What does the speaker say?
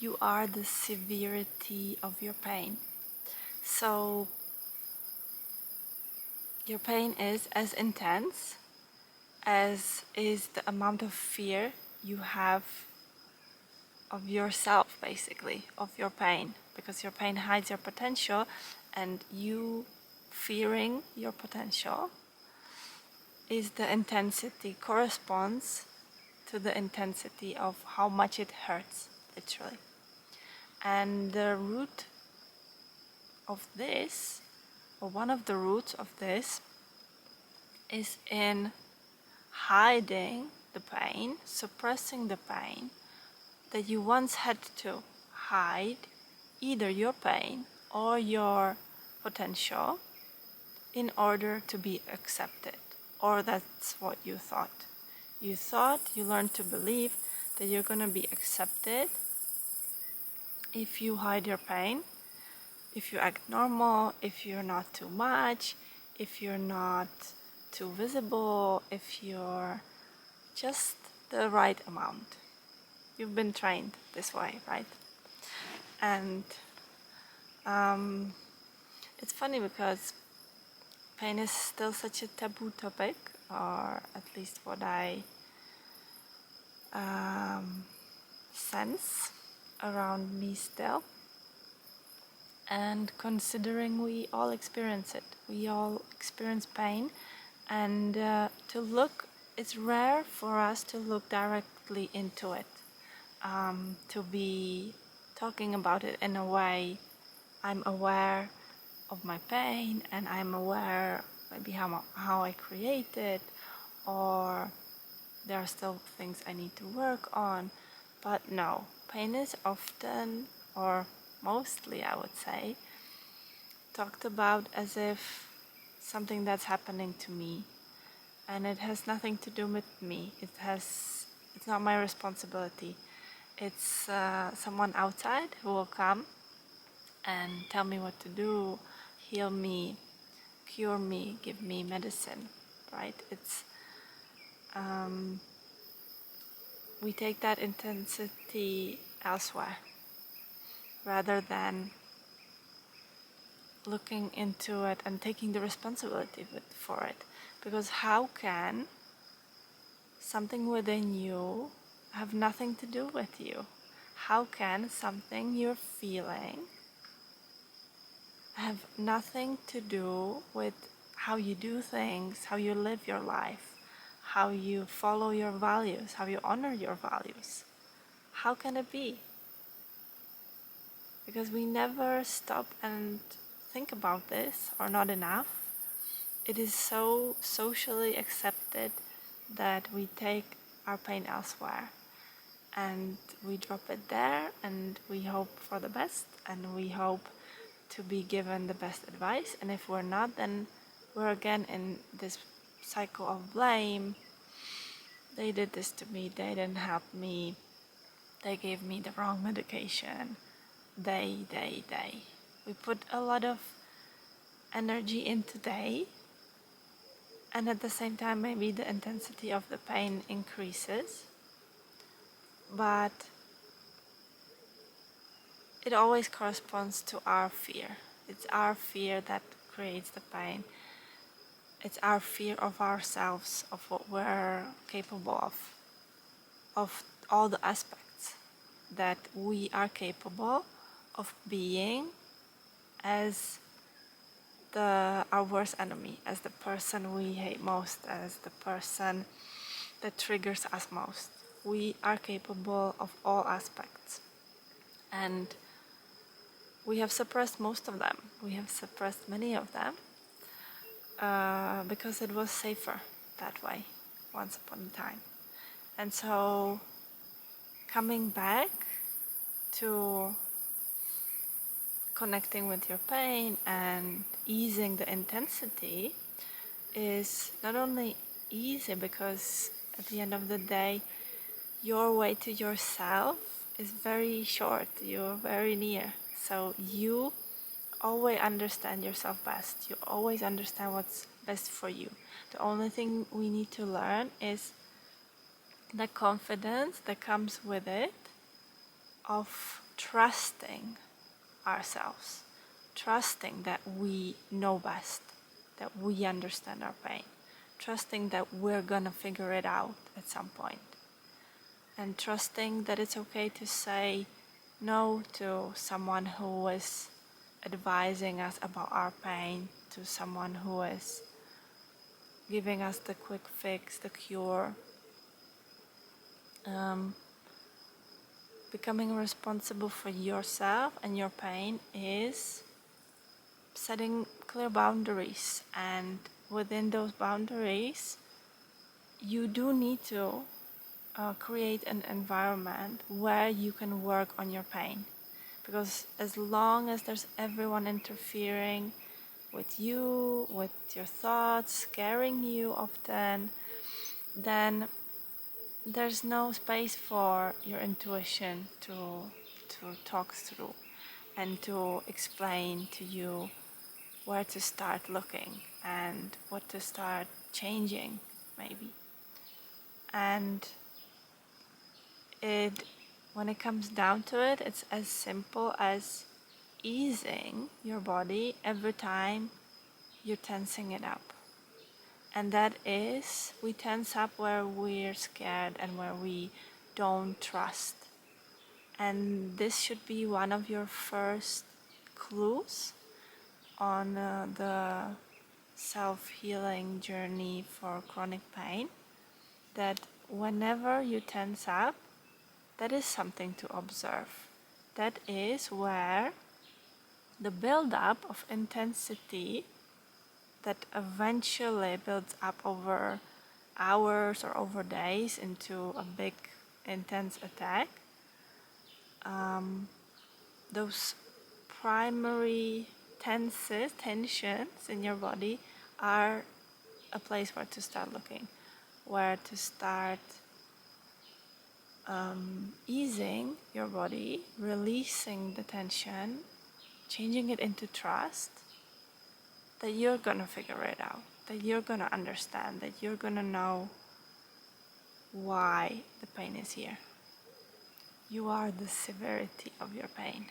You are the severity of your pain. So your pain is as intense as is the amount of fear you have of yourself, basically, of your pain, because your pain hides your potential, and you fearing your potential is the intensity, corresponds to the intensity of how much it hurts, literally. And the root of this, or one of the roots of this, is in hiding the pain, suppressing the pain that you once had to hide, either your pain or your potential, in order to be accepted. Or that's what you thought. You thought, you learned to believe that you're going to be accepted if you hide your pain, if you act normal, if you're not too much, if you're not too visible, if you're just the right amount. You've been trained this way, right? And it's funny because pain is still such a taboo topic, or at least what I sense around me still. And considering we all experience it, we all experience pain, and it's rare for us to look directly into it, to be talking about it in a way. I'm aware of my pain, and I'm aware maybe how I create it, or there are still things I need to work on. But no, pain is often, or mostly I would say, talked about as if something that's happening to me, and it has nothing to do with me. It's not my responsibility. It's someone outside who will come and tell me what to do, heal me, cure me, give me medicine, right? It's we take that intensity elsewhere rather than looking into it and taking the responsibility for it. Because how can something within you have nothing to do with you? How can something you're feeling have nothing to do with how you do things, how you live your life, how you follow your values, how you honor your values? How can it be? Because we never stop and think about this, or not enough. It is so socially accepted that we take our pain elsewhere, and we drop it there, and we hope for the best, and we hope to be given the best advice. And if we're not, then we're again in this cycle of blame. They did this to me, they didn't help me, they gave me the wrong medication. They. We put a lot of energy into they, and at the same time maybe the intensity of the pain increases, but it always corresponds to our fear. It's our fear that creates the pain. It's our fear of ourselves, of what we're capable of all the aspects that we are capable of being as our worst enemy, as the person we hate most, as the person that triggers us most. We are capable of all aspects, and we have suppressed most of them. We have suppressed many of them because it was safer that way once upon a time. And so coming back to connecting with your pain and easing the intensity is not only easy, because at the end of the day your way to yourself is very short, you're very near, so you always understand yourself best, you always understand what's best for you. The only thing we need to learn is the confidence that comes with it, of trusting ourselves, trusting that we know best, that we understand our pain, trusting that we're gonna figure it out at some point, and trusting that it's okay to say no to someone who is advising us about our pain, to someone who is giving us the quick fix, the cure. Becoming responsible for yourself and your pain is setting clear boundaries, and within those boundaries you do need to create an environment where you can work on your pain, because as long as there's everyone interfering with you, with your thoughts, scaring you often, then there's no space for your intuition to talk through and to explain to you where to start looking and what to start changing, maybe. And when it comes down to it, it's as simple as easing your body every time you're tensing it up. And that is, we tense up where we're scared and where we don't trust. And this should be one of your first clues on the self-healing journey for chronic pain, that whenever you tense up, that is something to observe. That is where the build-up of intensity that eventually builds up over hours or over days into a big intense attack, those primary tensions in your body are a place where to start looking, where to start easing your body, releasing the tension, changing it into trust, that you're gonna figure it out, that you're gonna understand, that you're gonna know why the pain is here. You are the severity of your pain.